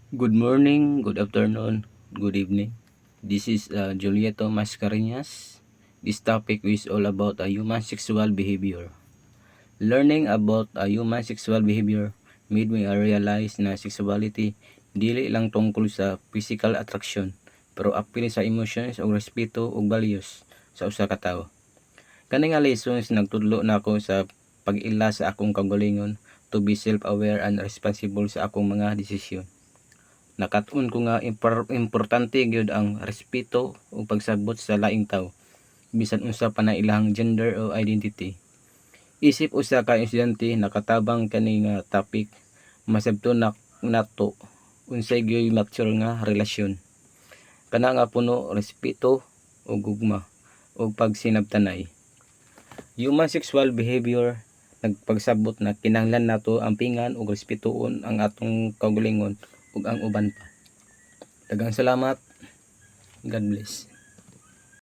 Good morning, good afternoon, good evening. This is Julieto Mascareñas. This topic is all about human sexual behavior. Learning about human sexual behavior made me realize na sexuality dili lang tungkol sa physical attraction, pero apil sa emotions o respeto o values sa usa ka tawo. Kani nga lessons nagtudlo na ako sa pag-ila sa akong kaugalingon to be self-aware and responsible sa akong mga desisyon. Nakat-on ko nga importante gyud ang respeto o pagsabot sa laing tawo bisan unsa pa na ilang gender o identity. Isip usa ka estudyante nakatabang kani nga topic, masabto nato unsay gyud mature nga relasyon. Kana nga puno respeto o gugma o pagsinabtanay. Human sexual behavior nagpagsabot na kinahanglan nato ampingan ug respetuon ang atong kaugalingon ug ang uban pa. Daghang salamat. God bless.